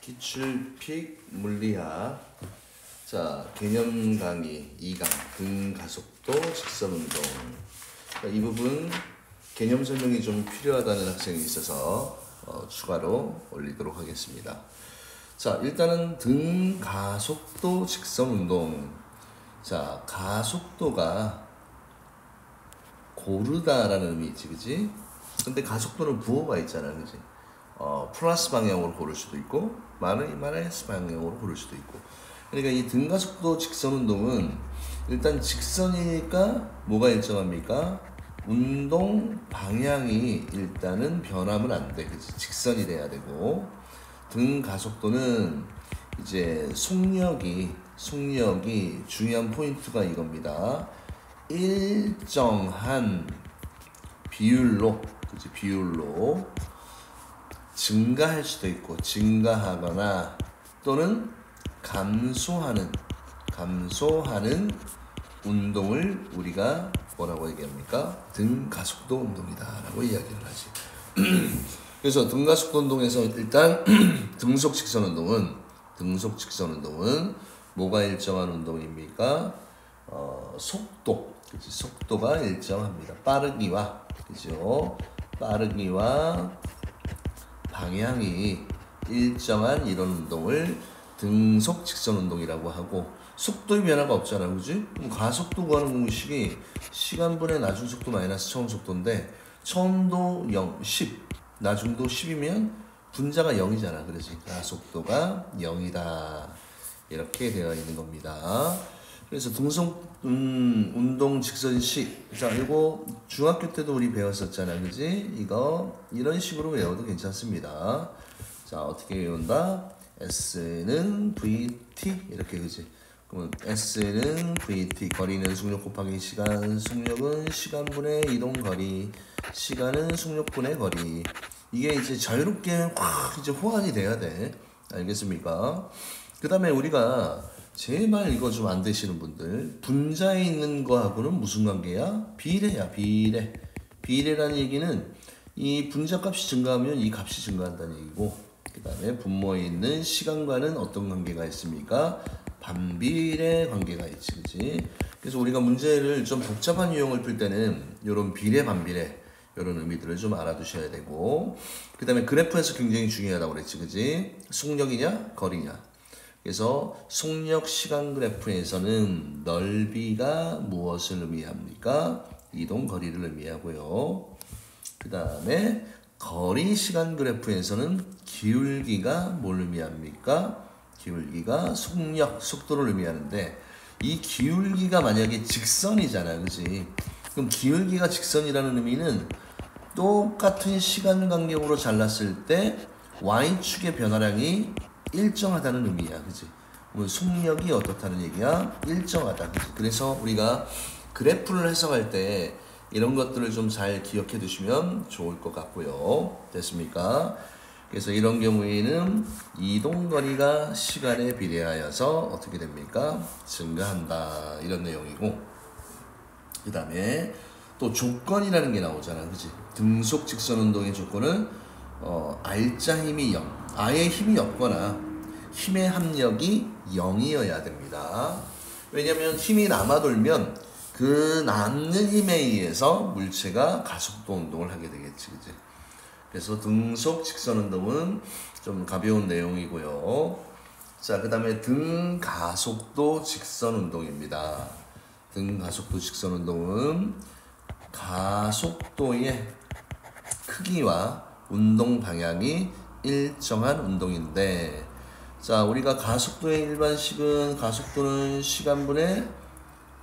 기출픽 물리학. 자, 개념 강의 2강 등가속도 직선운동. 이 부분 개념 설명이 좀 필요하다는 학생이 있어서 추가로 올리도록 하겠습니다. 자, 일단은 등가속도 직선운동. 자, 가속도가 고르다라는 의미 있지, 그지? 근데 가속도는 부호가 있잖아, 그지? 플러스 방향으로 고를 수도 있고 마이너스 방향으로 고를 수도 있고. 그러니까 이 등가속도 직선운동은 일단 직선이니까 뭐가 일정합니까? 운동 방향이 일단은 변하면 안 돼, 그치? 직선이 돼야 되고, 등가속도는 이제 속력이 중요한 포인트가 이겁니다. 일정한 비율로, 그치? 비율로 증가할 수도 있고 증가하거나 또는 감소하는 운동을 우리가 뭐라고 얘기합니까? 등가속도 운동이다 라고 이야기를 하지. 그래서 등가속도 운동에서 일단 등속 직선 운동은 뭐가 일정한 운동입니까? 속도, 그치? 속도가 일정합니다. 빠르기와, 그죠? 빠르기와 방향이 일정한 이런 운동을 등속 직선 운동이라고 하고, 속도의 변화가 없잖아, 그지? 그럼 가속도 구하는 공식이 시간분의 나중속도 마이너스 처음속도인데, 처음도 0, 10, 나중도 10이면 분자가 0이잖아, 그러지? 가속도가 0이다 이렇게 되어 있는 겁니다. 그래서 등속 운동 직선식, 자, 이거 중학교 때도 우리 배웠었잖아, 그지? 이거 이런 식으로 외워도 괜찮습니다. 자, 어떻게 외운다? S는 VT 이렇게, 그지? 그러면 S는 VT, 거리는 속력 곱하기 시간, 속력은 시간분의 이동거리, 시간은 속력분의 거리. 이게 이제 자유롭게 확 이제 호환이 돼야 돼. 알겠습니까? 그 다음에 우리가 제발 이거 좀 안 되시는 분들, 분자에 있는 거하고는 무슨 관계야? 비례야, 비례. 비례라는 얘기는 이 분자 값이 증가하면 이 값이 증가한다는 얘기고, 그 다음에 분모에 있는 시간과는 어떤 관계가 있습니까? 반비례 관계가 있지, 그치? 그래서 우리가 문제를 좀 복잡한 유형을 풀 때는 이런 비례, 반비례 이런 의미들을 좀 알아두셔야 되고, 그 다음에 그래프에서 굉장히 중요하다고 그랬지, 그치? 속력이냐, 거리냐. 그래서 속력 시간 그래프에서는 넓이가 무엇을 의미합니까? 이동 거리를 의미하고요. 그 다음에 거리 시간 그래프에서는 기울기가 뭘 의미합니까? 기울기가 속력, 속도를 의미하는데, 이 기울기가 만약에 직선이잖아, 그지? 그럼 기울기가 직선이라는 의미는 똑같은 시간 간격으로 잘랐을 때 y축의 변화량이 일정하다는 의미야, 그치? 속력이 어떻다는 얘기야? 일정하다, 그치? 그래서 우리가 그래프를 해석할 때 이런 것들을 좀 잘 기억해 두시면 좋을 것 같고요. 됐습니까? 그래서 이런 경우에는 이동거리가 시간에 비례하여서 어떻게 됩니까? 증가한다, 이런 내용이고, 그 다음에 또 조건이라는 게 나오잖아, 그치? 등속 직선 운동의 조건은 R자 힘이 0, 아예 힘이 없거나 힘의 합력이 0이어야 됩니다. 왜냐면 힘이 남아돌면 그 남는 힘에 의해서 물체가 가속도 운동을 하게 되겠지, 그치? 그래서 등속 직선 운동은 좀 가벼운 내용이고요. 자, 그 다음에 등가속도 직선 운동입니다. 등가속도 직선 운동은 가속도의 크기와 운동 방향이 일정한 운동인데, 자, 우리가 가속도의 일반식은 가속도는 시간분의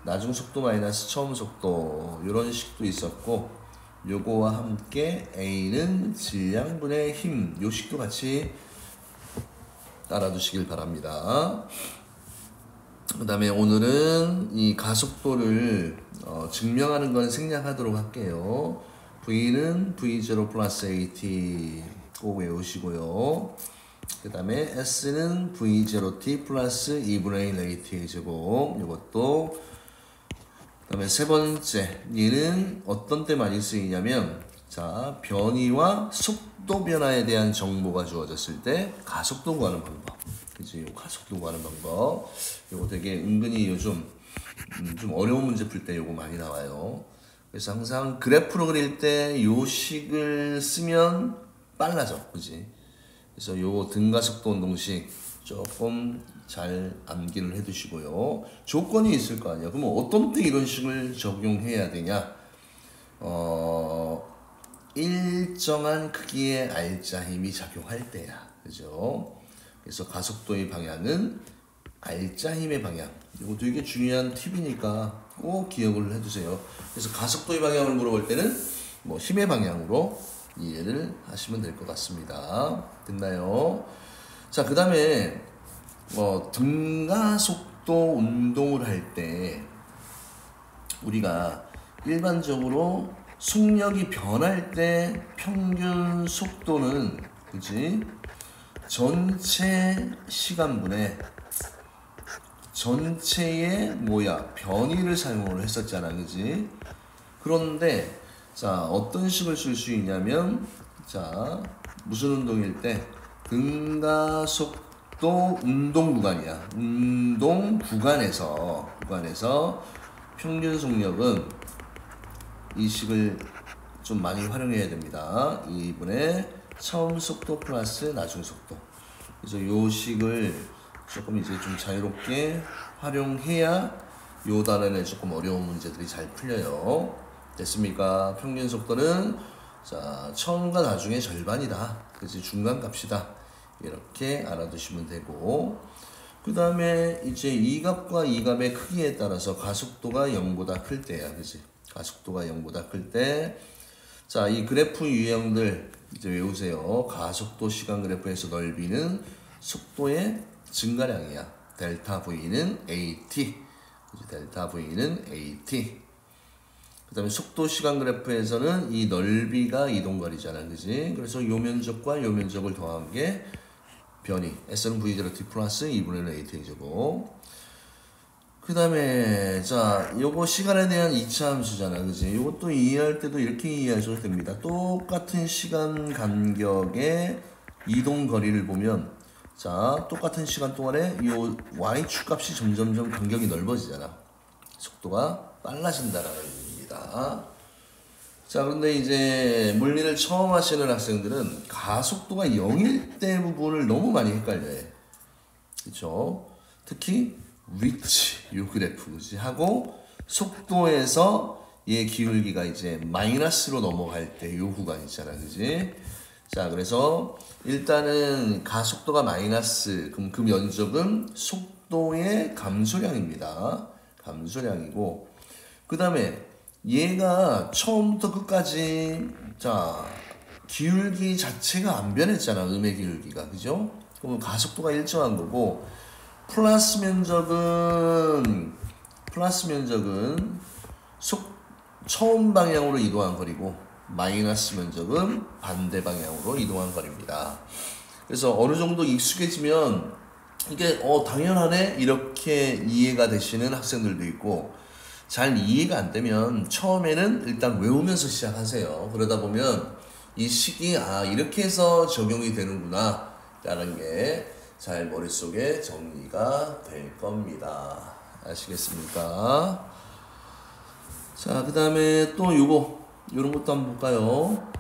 나중속도 마이너스 처음속도 이런 식도 있었고, 요거와 함께 A는 질량분의 힘, 요 식도 같이 알아두시길 바랍니다. 그 다음에 오늘은 이 가속도를 증명하는 건 생략하도록 할게요. V는 V0 플러스 AT 꼭 외우시고요. 그 다음에 S는 V0T 플러스 2분의 1 AT의 제곱, 이것도. 그 다음에 세 번째, 얘는 어떤 때 많이 쓰이냐면 자, 변이와 속도 변화에 대한 정보가 주어졌을 때 가속도 구하는 방법. 그치? 요 가속도 구하는 방법. 요거 되게 은근히 요즘 좀 어려운 문제 풀 때 요거 많이 나와요. 그래서 항상 그래프로 그릴 때 요 식을 쓰면 빨라져. 그지? 그래서 요 등가속도 운동식 조금 잘 암기를 해 두시고요. 조건이 있을 거 아니야. 그러면 어떤 때 이런 식을 적용해야 되냐? 일정한 크기의 알짜 힘이 작용할 때야. 그죠? 그래서 가속도의 방향은 알짜 힘의 방향. 이거 되게 중요한 팁이니까 꼭 기억을 해두세요. 그래서 가속도의 방향을 물어볼 때는 뭐 힘의 방향으로 이해를 하시면 될 것 같습니다. 됐나요? 자, 그 다음에 등가속도 운동을 할 때 우리가 일반적으로 속력이 변할 때 평균 속도는 그지? 전체 시간분의 전체의 변이를 사용을 했었잖아, 그지? 그런데 자, 어떤 식을 쓸 수 있냐면 자, 무슨 운동일 때 등가속도 운동 구간이야. 운동 구간에서 평균 속력은 이 식을 좀 많이 활용해야 됩니다. 2분의 처음 속도 플러스 나중 속도. 그래서 요 식을 조금 이제 좀 자유롭게 활용해야 요 단원에 조금 어려운 문제들이 잘 풀려요. 됐습니까? 평균 속도는 자, 처음과 나중의 절반이다. 그치? 중간값이다. 이렇게 알아두시면 되고, 그 다음에 이제 이 값과 이 값의 크기에 따라서 가속도가 0보다 클 때야. 그치? 가속도가 0보다 클 때, 자, 이 그래프 유형들 이제 외우세요. 가속도 시간 그래프에서 넓이는 속도의 증가량이야. 델타 V는 AT. 델타 V는 AT. 그 다음에 속도 시간 그래프에서는 이 넓이가 이동거리잖아. 그지? 그래서 요 면적과 요 면적을 더한 게 변이. S는 V0 T 플러스 2분의 1 AT이고. 그 다음에 자, 요거 시간에 대한 2차 함수잖아. 그지? 요것도 이해할 때도 이렇게 이해하셔도 됩니다. 똑같은 시간 간격의 이동 거리를 보면 자, 똑같은 시간 동안에 요 y축 값이 점점점 간격이 넓어지잖아. 속도가 빨라진다라는 얘기입니다. 자, 그런데 이제 물리를 처음 하시는 학생들은 가속도가 0일 때 부분을 너무 많이 헷갈려요. 그렇죠? 특히 위치 요 그래프 그지? 하고 속도에서 얘 기울기가 이제 마이너스로 넘어갈 때 요 구간 있잖아. 그지? 자, 그래서 일단은 가속도가 마이너스, 그럼 그 면적은 속도의 감소량입니다. 감소량이고, 그 다음에 얘가 처음부터 끝까지 자, 기울기 자체가 안 변했잖아. 음의 기울기가. 그죠? 그럼 가속도가 일정한 거고, 플러스 면적은 처음 방향으로 이동한 거리고, 마이너스 면적은 반대 방향으로 이동한 거리입니다. 그래서 어느 정도 익숙해지면 이게 당연하네 이렇게 이해가 되시는 학생들도 있고, 잘 이해가 안 되면 처음에는 일단 외우면서 시작하세요. 그러다 보면 이 식이 이렇게 해서 적용이 되는구나 라는 게 잘 머릿속에 정리가 될 겁니다. 아시겠습니까? 자, 그 다음에 또 요런 것도 한번 볼까요?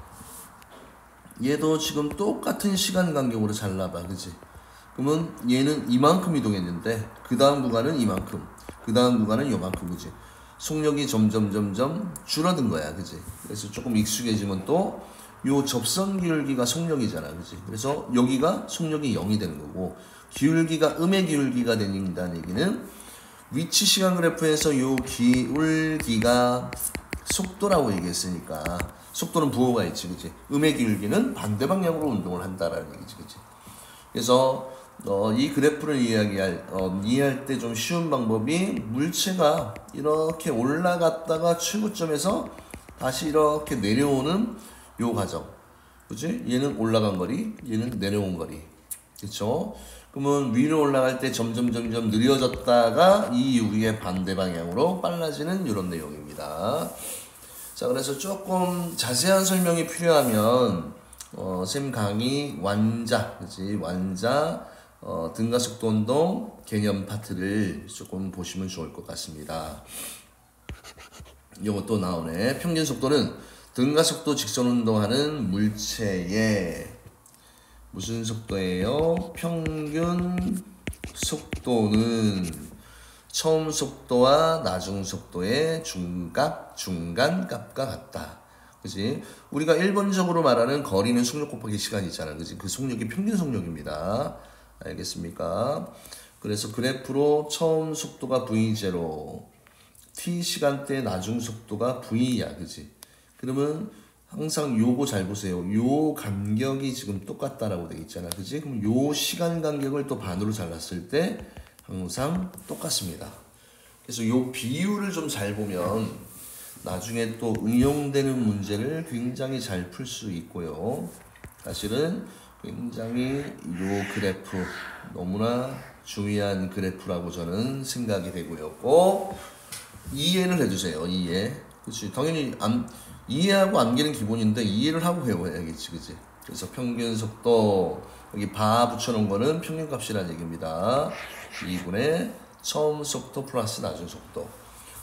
얘도 지금 똑같은 시간 간격으로 잘라봐. 그치? 그러면 얘는 이만큼 이동했는데 그 다음 구간은 이만큼, 그 다음 구간은 요만큼. 그치? 속력이 점점 줄어든 거야. 그치? 그래서 조금 익숙해지면 또 요 접선 기울기가 속력이잖아. 그치? 그래서 여기가 속력이 0이 되는 거고, 기울기가 음의 기울기가 된다는 얘기는 위치 시간 그래프에서 요 기울기가 속도라고 얘기했으니까 속도는 부호가 있지. 그치? 음의 기울기는 반대 방향으로 운동을 한다라는 얘기지. 그치? 그래서 이 그래프를 이해할 때 좀 쉬운 방법이, 물체가 이렇게 올라갔다가 최고점에서 다시 이렇게 내려오는 요 과정. 그치? 얘는 올라간 거리, 얘는 내려온 거리. 그쵸? 그러면 위로 올라갈 때 점점 느려졌다가 이 위의 반대 방향으로 빨라지는 이런 내용입니다. 자, 그래서 조금 자세한 설명이 필요하면 쌤 강의 완자, 그지? 완자 등가속도 운동 개념 파트를 조금 보시면 좋을 것 같습니다. 이것도 나오네. 평균 속도는 등가속도 직선 운동하는 물체의 무슨 속도예요? 평균 속도는 처음 속도와 나중 속도의 중간 값과 같다. 그지? 우리가 일반적으로 말하는 거리는 속력 곱하기 시간이 있잖아. 그지? 그 속력이 평균 속력입니다. 알겠습니까? 그래서 그래프로 처음 속도가 v0, t 시간대 나중 속도가 v야. 그지? 그러면 항상 요거 잘 보세요. 요 간격이 지금 똑같다라고 되어 있잖아. 그지? 그럼 요 시간 간격을 또 반으로 잘랐을 때 항상 똑같습니다. 그래서 요 비율을 좀 잘 보면 나중에 또 응용되는 문제를 굉장히 잘 풀 수 있고요. 사실은 굉장히 요 그래프 너무나 중요한 그래프라고 저는 생각이 되고요. 꼭 이해를 해주세요. 이해. 그렇지. 당연히 이해하고 암기는 기본인데 이해를 하고 배워야겠지, 그치? 그래서 평균 속도 여기 바 붙여놓은 거는 평균값이라는 얘기입니다. 2분의 처음 속도 플러스 나중 속도.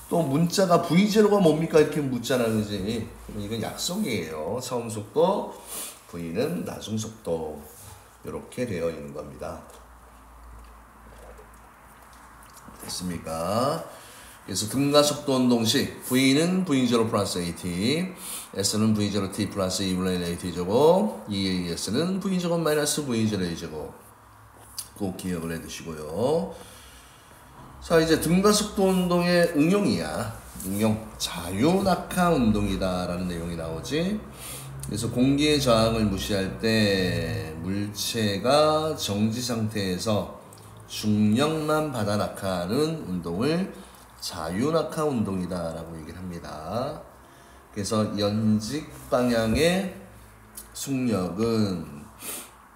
또 문자가 V0가 뭡니까? 이렇게 묻잖아, 그지? 이건 약속이에요. 처음 속도, V는 나중 속도. 이렇게 되어 있는 겁니다. 됐습니까? 그래서 등가속도 운동식 V는 V0 플러스 AT, S는 V0T 플러스 2분의 1 AT제곱, EAS는 V 제곱 마이너스 V0 A제곱. 꼭 기억을 해두시고요. 자, 이제 등가속도 운동의 응용이야. 응용. 자유낙하 운동이다 라는 내용이 나오지. 그래서 공기의 저항을 무시할 때 물체가 정지 상태에서 중력만 받아 낙하하는 운동을 자유낙하 운동이다 라고 얘기를 합니다. 그래서 연직 방향의 속력은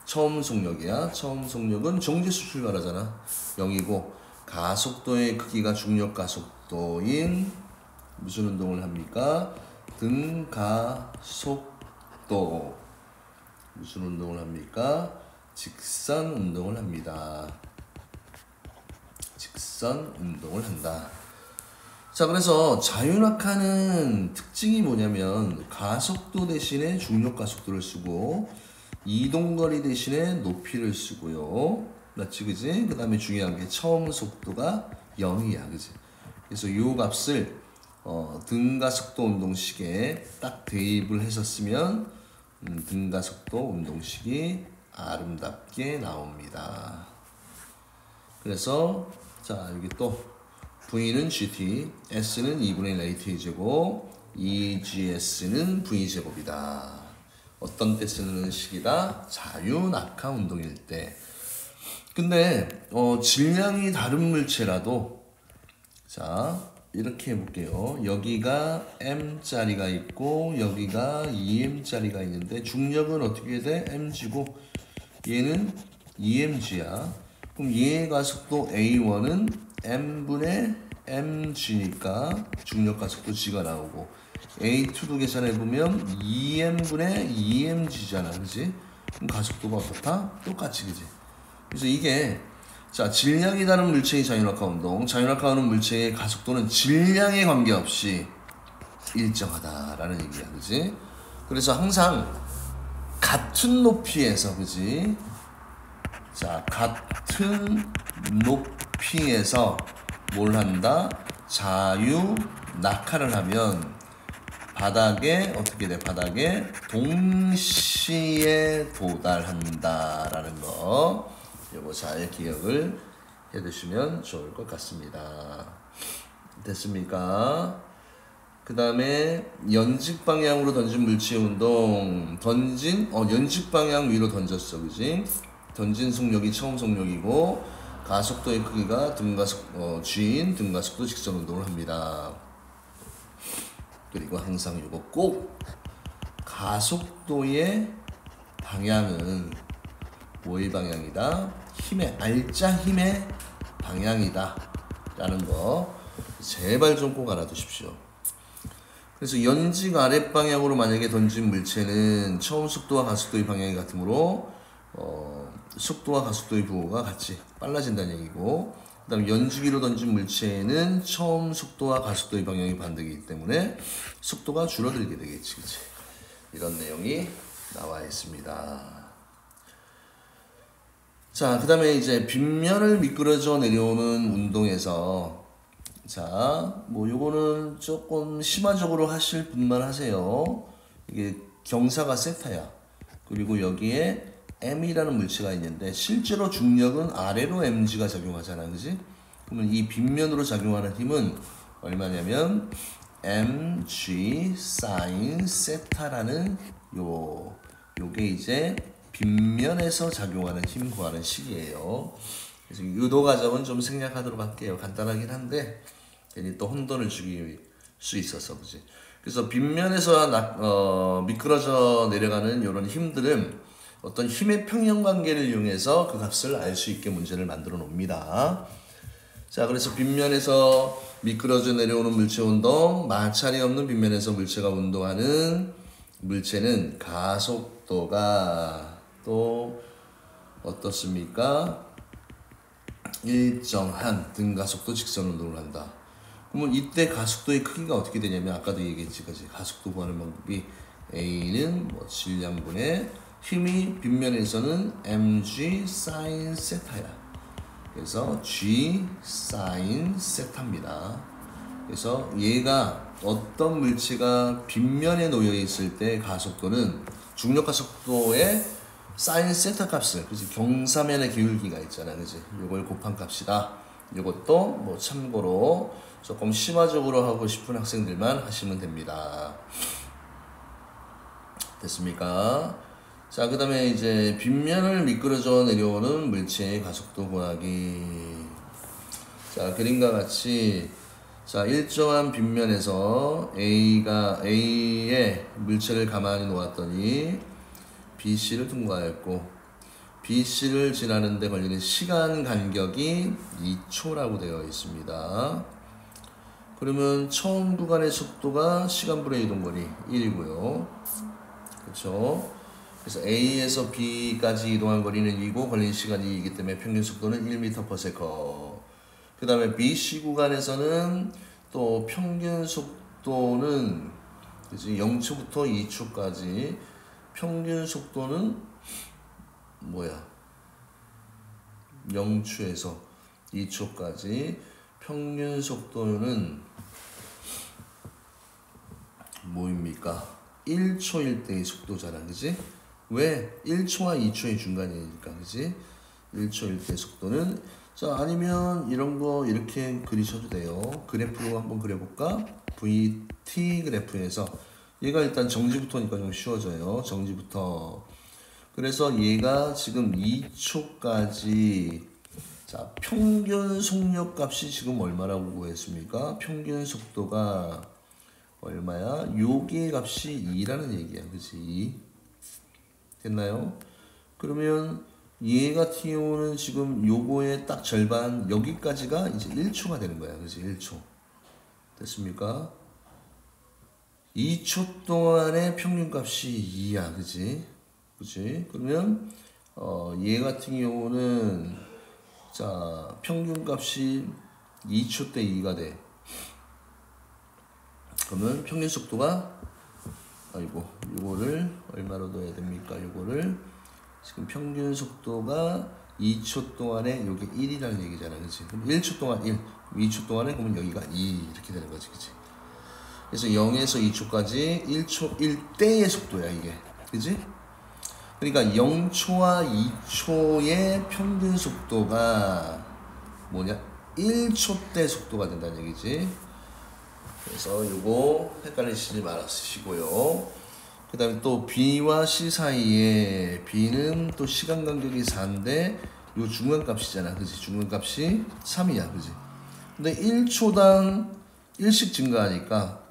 처음 속력이야. 처음 속력은 정지수 출발하잖아. 0이고 가속도의 크기가 중력 가속도인 무슨 운동을 합니까? 등가속도. 무슨 운동을 합니까? 직선 운동을 합니다. 직선 운동을 한다. 자, 그래서 자유낙하는 특징이 뭐냐면 가속도 대신에 중력 가속도를 쓰고 이동거리 대신에 높이를 쓰고요. 맞지, 그지? 그 다음에 중요한 게 처음 속도가 0이야, 그지? 그래서 이 값을 등가속도 운동식에 딱 대입을 했었으면 등가속도 운동식이 아름답게 나옵니다. 그래서 자, 여기 또 V는 GT, S는 2분의 1 AT제곱, EGS는 V제곱이다. 어떤 때 쓰는 식이다? 자유낙하 운동일 때. 근데 질량이 다른 물체라도 자, 이렇게 해볼게요. 여기가 M짜리가 있고 여기가 2M짜리가 있는데 중력은 어떻게 돼? Mg고 얘는 2Mg야. 그럼 얘의 가속도 A1은 M분의 Mg니까 중력 가속도 G가 나오고 A2도 계산해보면 2M분의 2Mg잖아, 그지? 그럼 가속도가 어떻다? 똑같이, 그지? 그래서 이게 자, 질량이 다른 물체의 자유낙하 운동, 자유낙하 하는 물체의 가속도는 질량에 관계없이 일정하다라는 얘기야, 그지? 그래서 항상 같은 높이에서, 그지? 자, 같은 높이에서 뭘 한다? 자유낙하를 하면 바닥에 어떻게 돼? 바닥에 동시에 도달한다라는 거. 요거 잘 기억을 해두시면 좋을 것 같습니다. 됐습니까? 그 다음에 연직 방향으로 던진 물체 운동. 연직 방향 위로 던졌어, 그지? 던진 속력이 처음 속력이고 가속도의 크기가 G인 등가속도 직선 운동을 합니다. 그리고 항상 이거 꼭 가속도의 방향은 뭐의 방향이다? 알짜 힘의 방향이다 라는 거 제발 좀 꼭 알아두십시오. 그래서 연직 아랫방향으로 만약에 던진 물체는 처음 속도와 가속도의 방향이 같으므로 속도와 가속도의 부호가 같이 빨라진다는 얘기고, 그 다음에 연주기로 던진 물체는 처음 속도와 가속도의 방향이 반대이기 때문에 속도가 줄어들게 되겠지, 그치? 이런 내용이 나와 있습니다. 자, 그 다음에 이제 빗면을 미끄러져 내려오는 운동에서, 자, 뭐 요거는 조금 심화적으로 하실 분만 하세요. 이게 경사가 세타야. 그리고 여기에 M이라는 물체가 있는데 실제로 중력은 아래로 mg가 작용하잖아, 그지? 그러면 이 빗면으로 작용하는 힘은 얼마냐면 mg sin 세타라는 요게 이제 빗면에서 작용하는 힘 구하는 식이에요. 그래서 유도 과정은 좀 생략하도록 할게요. 간단하긴 한데 괜히 또 혼돈을 주기 수 있어서, 그지? 그래서 빗면에서 미끄러져 내려가는 이런 힘들은 어떤 힘의 평형관계를 이용해서 그 값을 알 수 있게 문제를 만들어 놓습니다. 자, 그래서 빗면에서 미끄러져 내려오는 물체 운동, 마찰이 없는 빗면에서 물체가 운동하는 물체는 가속도가 또 어떻습니까? 일정한 등가속도 직선 운동을 한다. 그러면 이때 가속도의 크기가 어떻게 되냐면 아까도 얘기했지, 그지? 가속도 구하는 방법이 A는 뭐 질량분의 힘이 빗면에서는 mg sin 세타야. 그래서 g sin 세타입니다. 그래서 얘가 어떤 물체가 빗면에 놓여 있을 때 가속도는 중력 가속도의 sin 세타 값을, 그지? 경사면의 기울기가 있잖아, 그지? 요걸 곱한 값이다. 이것도 뭐 참고로 조금 심화적으로 하고 싶은 학생들만 하시면 됩니다. 됐습니까? 자, 그 다음에 이제 빗면을 미끄러져 내려오는 물체의 가속도 구하기. 자, 그림과 같이, 자, 일정한 빗면에서 A의 물체를 가만히 놓았더니 BC를 통과했고, BC를 지나는데 걸리는 시간 간격이 2초라고 되어 있습니다. 그러면 처음 구간의 속도가 시간분의 이동거리 1이고요. 그렇죠? 그래서 A에서 B까지 이동한 거리는 2고 걸린 시간이 2이기 때문에 평균 속도는 1m/s. 그 다음에 BC 구간에서는 또 평균 속도는, 그치? 0초부터 2초까지 평균 속도는 뭐야? 0초에서 2초까지 평균 속도는 뭐입니까? 1초일 때의 속도잖아, 그지? 왜? 1초와 2초의 중간이니까, 그지? 1초일 때 속도는, 자, 아니면 이런 거 이렇게 그리셔도 돼요. 그래프로 한번 그려볼까? VT 그래프에서 얘가 일단 정지부터니까 좀 쉬워져요. 정지부터. 그래서 얘가 지금 2초까지, 자, 평균 속력 값이 지금 얼마라고 구했습니까? 평균 속도가 얼마야? 요게 값이 2라는 얘기야, 그치? 2. 됐나요? 그러면 얘 같은 경우는 지금 요거의 딱 절반, 여기까지가 이제 1초가 되는 거야, 그치? 1초. 됐습니까? 2초 동안의 평균 값이 2야, 그치? 그치? 그러면 얘 같은 경우는, 자, 평균 값이 2초 때 2가 돼. 그러면 평균 속도가, 아이고, 요거를 얼마로 넣어야 됩니까? 요거를 지금 평균 속도가 2초 동안에 요게 1이라는 얘기잖아, 그치? 그럼 1초 동안 1, 2초 동안에 그러면 여기가 2 이렇게 되는 거지, 그치? 그래서 0에서 2초까지 1초 1대의 속도야, 이게, 그치? 그러니까 0초와 2초의 평균 속도가 뭐냐? 1초대 속도가 된다는 얘기지. 그래서 요거 헷갈리시지 말으시고요. 그 다음에 또 B와 C 사이에 B는 또 시간 간격이 4인데 요 중간값이잖아, 그지? 중간값이 3이야, 그지? 근데 1초당 1씩 증가하니까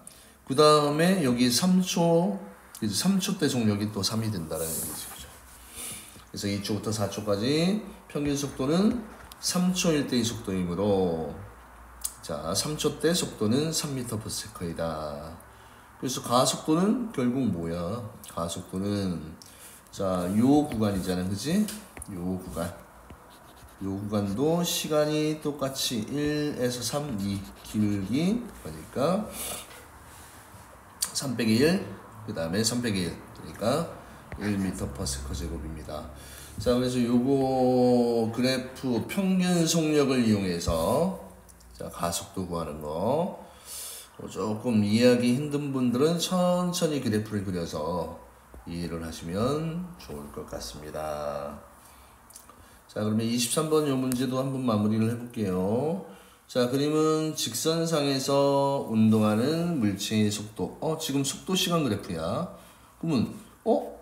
그 다음에 여기 3초, 그지? 3초 때 속력이 또 3이 된다는 얘기지, 그죠? 그래서 2초부터 4초까지 평균 속도는 3초일 때의 속도이므로, 자, 3초 때 속도는 3m/s이다. 그래서 가속도는 결국 뭐야? 가속도는 자, 요 구간이잖아, 그지? 요 구간도 시간이 똑같이 1에서 3, 2 기울기 그러니까 3 빼기 1, 그 다음에 3 빼기 1 그러니까 1m/s 제곱입니다. 자, 그래서 요거 그래프 평균 속력을 이용해서 자, 가속도 구하는 거 조금 이해하기 힘든 분들은 천천히 그래프를 그려서 이해를 하시면 좋을 것 같습니다. 자, 그러면 23번 요 문제도 한번 마무리를 해볼게요. 자, 그림은 직선상에서 운동하는 물체의 속도. 지금 속도 시간 그래프야. 그러면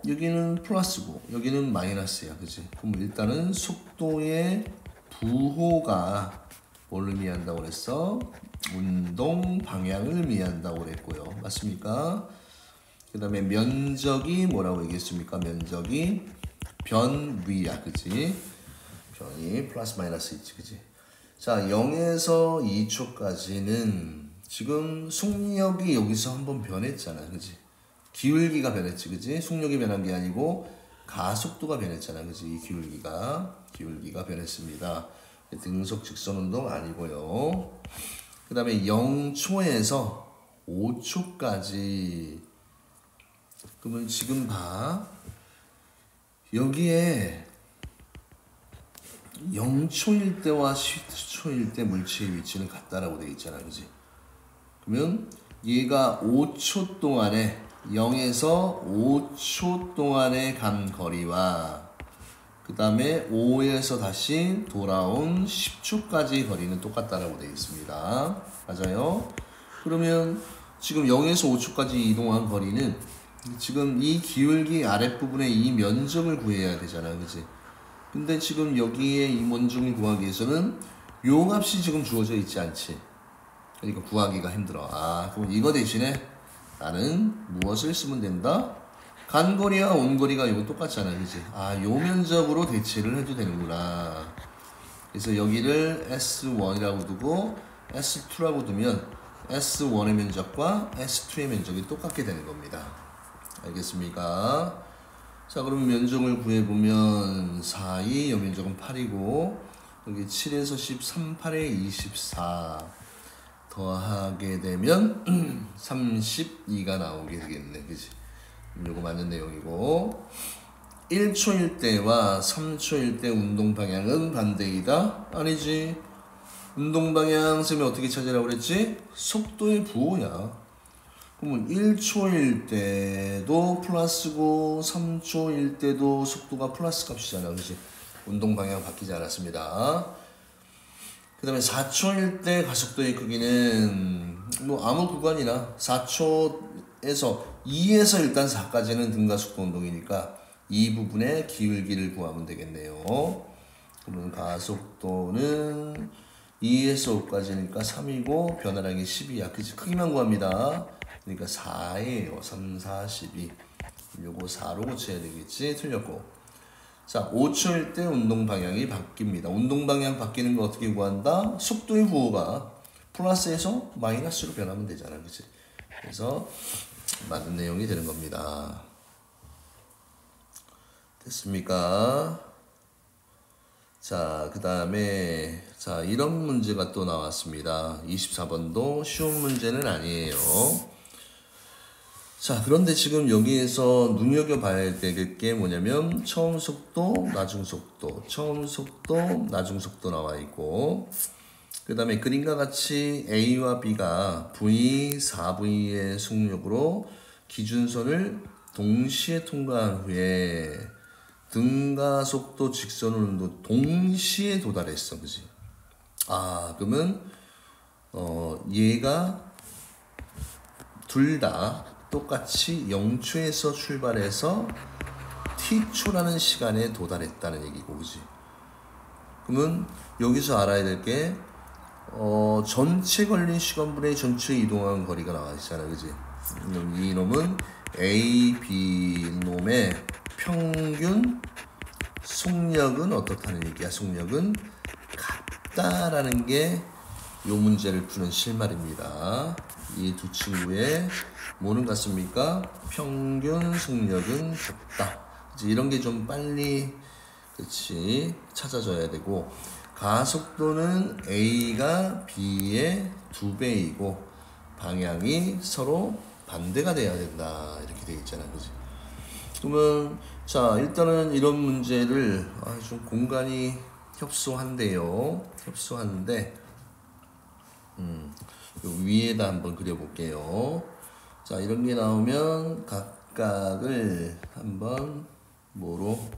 여기는 플러스고 여기는 마이너스야, 그지? 그럼 일단은 속도의 부호가 뭘 의미한다고 그랬어? 운동 방향을 의미한다고 그랬고요. 맞습니까? 그 다음에 면적이 뭐라고 얘기했습니까? 면적이 변위야, 그지? 변이 플러스 마이너스 있지, 그지? 자, 0에서 2초까지는 지금 속력이 여기서 한번 변했잖아, 그지? 기울기가 변했지, 그지? 속력이 변한 게 아니고 가속도가 변했잖아, 그지? 이 기울기가 변했습니다. 등속 직선 운동 아니고요. 그 다음에 0초에서 5초까지. 그러면 지금 봐. 여기에 0초일 때와 10초일 때 물체의 위치는 같다라고 되어 있잖아, 그지? 그러면 얘가 5초 동안에 0에서 5초 동안에 간 거리와 그 다음에 5에서 다시 돌아온 10초까지 거리는 똑같다라고 되어 있습니다. 맞아요? 그러면 지금 0에서 5초까지 이동한 거리는 지금 이 기울기 아랫부분에 이 면적을 구해야 되잖아, 그지? 근데 지금 여기에 이 면적을 구하기 위해서는 요 값이 지금 주어져 있지 않지? 그러니까 구하기가 힘들어. 그럼 이거 대신에 나는 무엇을 쓰면 된다? 간거리와 온거리가 이거 똑같잖아, 그지? 요 면적으로 대체를 해도 되는구나. 그래서 여기를 S1이라고 두고 S2라고 두면 S1의 면적과 S2의 면적이 똑같게 되는 겁니다. 알겠습니까? 자, 그러면 면적을 구해보면 4, 2, 요 면적은 8이고 여기 7에서 13, 8에 24 더하게 되면 32가 나오게 되겠네, 그지? 요거 맞는 내용이고 1초일 때와 3초일 때 운동 방향은 반대이다? 아니지. 운동 방향 쌤이 어떻게 찾으라고 그랬지? 속도의 부호야. 그러면 1초일 때도 플러스고 3초일 때도 속도가 플러스 값이잖아, 그지? 운동 방향 바뀌지 않았습니다. 그 다음에 4초일 때 가속도의 크기는 뭐 아무 구간이나 4초에서 2에서 일단 4까지는 등가속도 운동이니까 이 부분의 기울기를 구하면 되겠네요. 그러면 가속도는 2에서 5까지니까 3이고 변화량이 10이야. 그치? 크기만 구합니다. 그러니까 4예요. 3, 4, 12. 요거 4로 고쳐야 되겠지? 틀렸고. 자, 5초일 때 운동 방향이 바뀝니다. 운동 방향 바뀌는 거 어떻게 구한다? 속도의 부호가 플러스에서 마이너스로 변하면 되잖아, 그치? 그래서 맞는 내용이 되는 겁니다. 됐습니까? 자, 그 다음에 자, 이런 문제가 또 나왔습니다. 24번도 쉬운 문제는 아니에요. 자, 그런데 지금 여기에서 눈여겨봐야 될 게 뭐냐면 처음 속도, 나중 속도, 처음 속도, 나중 속도 나와 있고 그 다음에 그림과 같이 A와 B가 V, 4V의 속력으로 기준선을 동시에 통과한 후에 등가속도 직선으로 동시에 도달했어, 그지? 그러면 얘가 둘 다 똑같이 0초에서 출발해서 t초라는 시간에 도달했다는 얘기고, 그지? 그러면 여기서 알아야 될 게 전체 걸린 시간분의 전체 이동한 거리가 나와 있잖아, 그지? 이 놈은 A, B 놈의 평균 속력은 어떻다는 얘기야? 속력은 같다라는 게 요 문제를 푸는 실마리입니다. 이 두 친구의 뭐는 같습니까? 평균 속력은 같다. 이제 이런 게 좀 빨리 그렇지 찾아줘야 되고, 가속도는 A가 B의 2배이고 방향이 서로 반대가 돼야 된다. 이렇게 되어 있잖아, 그지? 그러면 자, 일단은 이런 문제를 좀 공간이 협소한데요. 협소한데 요 위에다 한번 그려볼게요. 자, 이런 게 나오면 각각을 한번 뭐로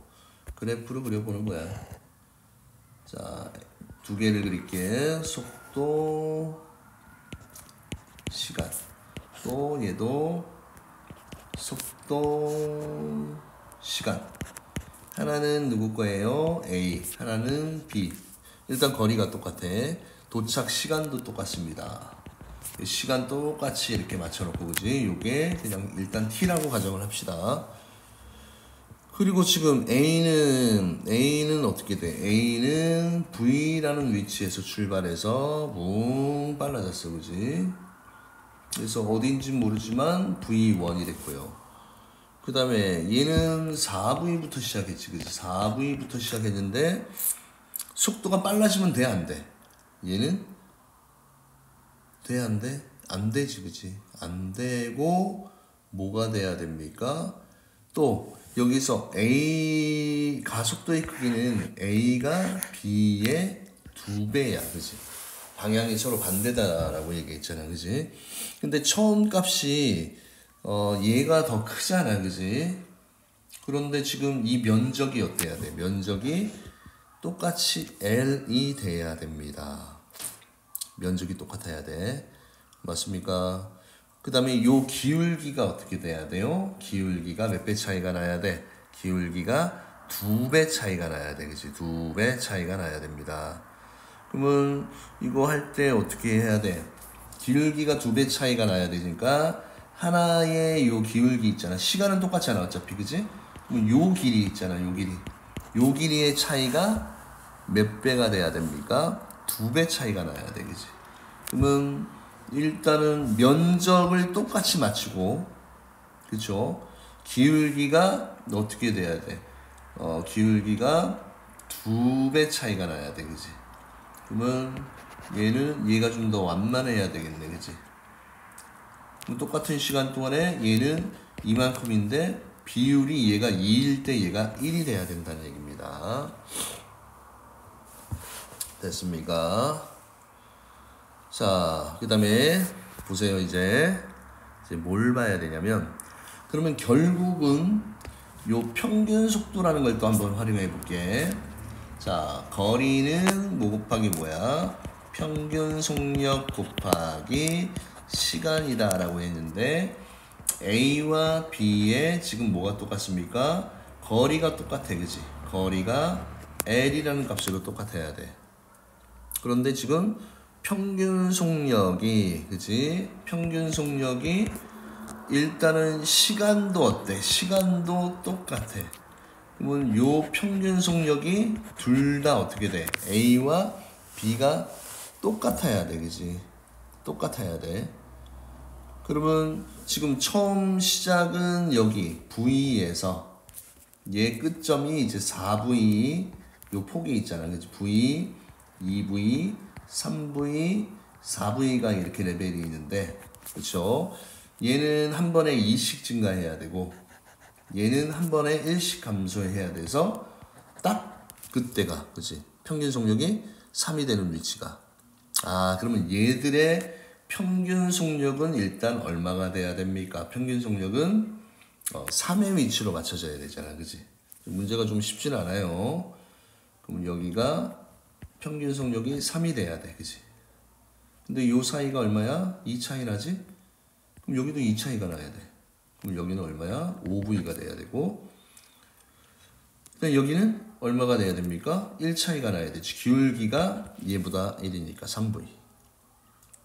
그래프로 그려보는 거야. 자, 두 개를 그릴게. 속도, 시간. 또 얘도 속도, 시간. 하나는 누구 거예요? A. 하나는 B. 일단 거리가 똑같아. 도착 시간도 똑같습니다. 시간 똑같이 이렇게 맞춰놓고, 그지? 요게 그냥 일단 T라고 가정을 합시다. 그리고 지금 A는 어떻게 돼? A는 V라는 위치에서 출발해서 뭉 빨라졌어, 그지? 그래서 어딘지 모르지만 V1이 됐고요. 그 다음에 얘는 4V부터 시작했지, 그지? 4V부터 시작했는데 속도가 빨라지면 돼, 안 돼? 얘는 돼, 안 돼? 안 되지, 그지? 안 되고 뭐가 돼야 됩니까? 또 여기서 A 가속도의 크기는 A가 B의 2배야, 그지? 방향이 서로 반대다라고 얘기했잖아, 그지? 근데 처음 값이 얘가 더 크잖아, 그지? 그런데 지금 이 면적이 어때야 돼? 면적이 똑같이 L이 돼야 됩니다. 면적이 똑같아야 돼. 맞습니까? 그 다음에 요 기울기가 어떻게 돼야 돼요? 기울기가 몇 배 차이가 나야 돼? 기울기가 2배 차이가 나야 돼. 그치? 2배 차이가 나야 됩니다. 그러면 이거 할 때 어떻게 해야 돼? 기울기가 2배 차이가 나야 되니까 하나의 요 기울기 있잖아. 시간은 똑같잖아, 어차피, 그지? 그럼 요 길이 있잖아, 요 길이. 요 길이의 차이가 몇 배가 돼야 됩니까? 2배 차이가 나야 돼, 그지? 그러면 일단은 면적을 똑같이 맞추고, 그쵸? 기울기가 어떻게 돼야 돼? 기울기가 2배 차이가 나야 돼, 그지? 그러면 얘가 좀 더 완만해야 되겠네, 그지? 그럼 똑같은 시간 동안에 얘는 이만큼인데 비율이 얘가 2일 때 얘가 1이 돼야 된다는 얘기입니다. 됐습니까? 자, 그 다음에 보세요. 이제 뭘 봐야 되냐면, 그러면 결국은 요 평균 속도라는 걸 또 한번 활용해 볼게. 자, 거리는 뭐 곱하기 뭐야? 평균 속력 곱하기 시간이다 라고 했는데, A와 B의 지금 뭐가 똑같습니까? 거리가 똑같아, 그지? 거리가 L이라는 값으로 똑같아야 돼. 그런데 지금 평균 속력이, 그지? 평균 속력이 일단은 시간도 어때? 시간도 똑같아. 그러면 요 평균 속력이 둘 다 어떻게 돼? A와 B가 똑같아야 돼, 그지? 똑같아야 돼. 그러면 지금 처음 시작은 여기 V에서 얘 끝점이 이제 4V 요 폭이 있잖아, 그지? V, 2V, 3V, 4V가 이렇게 레벨이 있는데, 그렇죠? 얘는 한 번에 2씩 증가해야 되고 얘는 한 번에 1씩 감소해야 돼서 딱 그때가, 그치? 평균 속력이 3이 되는 위치가. 그러면 얘들의 평균 속력은 일단 얼마가 돼야 됩니까? 평균 속력은 3의 위치로 맞춰져야 되잖아, 그치? 문제가 좀 쉽진 않아요. 그럼 여기가 평균 속력이 3이 돼야 돼, 그치? 근데 요 사이가 얼마야? 2 차이 나지? 그럼 여기도 2 차이가 나야 돼. 그럼 여기는 얼마야? 5V가 돼야 되고, 여기는 얼마가 돼야 됩니까? 1 차이가 나야 되지. 기울기가 얘보다 1이니까 3V.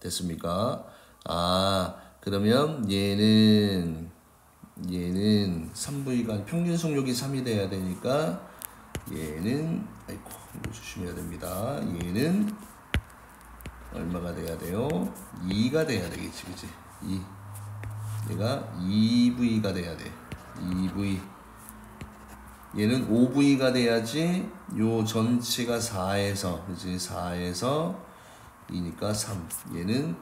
됐습니까? 그러면 얘는 3V가 평균 속력이 3이 돼야 되니까 얘는, 아이고, 이거 조심해야 됩니다. 얘는 얼마가 돼야 돼요? 2가 돼야 되겠지, 그치? 2. 얘가 2V가 돼야 돼. 2V. 얘는 5V가 돼야지 요 전체가 4에서, 그치? 4에서 2니까 3. 얘는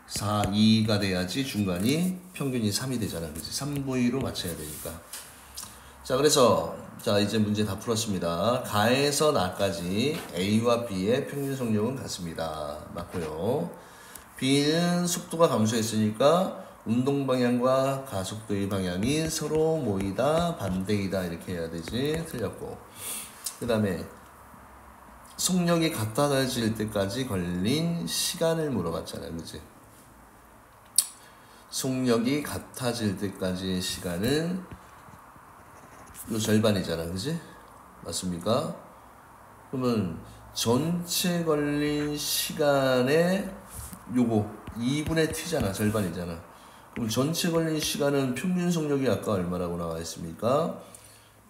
4, 2가 돼야지 중간이 평균이 3이 되잖아, 그치? 3V로 맞춰야 되니까. 자, 그래서 자 이제 문제 다 풀었습니다. 가에서 나까지 A와 B의 평균 속력은 같습니다. 맞고요. B는 속도가 감소했으니까 운동 방향과 가속도의 방향이 서로 모이다 반대이다 이렇게 해야 되지. 틀렸고. 그 다음에 속력이 같아질 때까지 걸린 시간을 물어봤잖아요, 그치? 속력이 같아질 때까지의 시간은 요 절반이잖아, 그지? 맞습니까? 그러면 전체 걸린 시간에 요거 2분의 t잖아, 절반이잖아. 그럼 전체 걸린 시간은 평균 속력이 아까 얼마라고 나와 있습니까?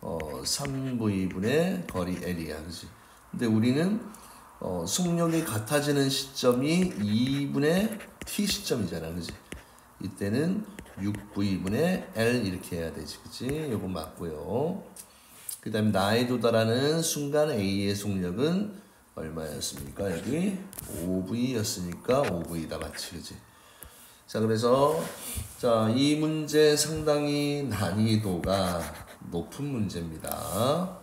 3V분의 거리 L이야, 그지? 근데 우리는 속력이 같아지는 시점이 2분의 t 시점이잖아, 그지? 이때는 6V분의 L 이렇게 해야 되지, 그치? 요거 맞고요. 그 다음에 나에 도달하는 순간 A의 속력은 얼마였습니까? 여기 5V였으니까 5V다, 맞지, 그치? 자, 그래서 자, 이 문제 상당히 난이도가 높은 문제입니다.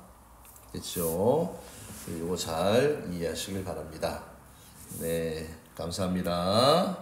됐죠? 요거 잘 이해하시길 바랍니다. 네, 감사합니다.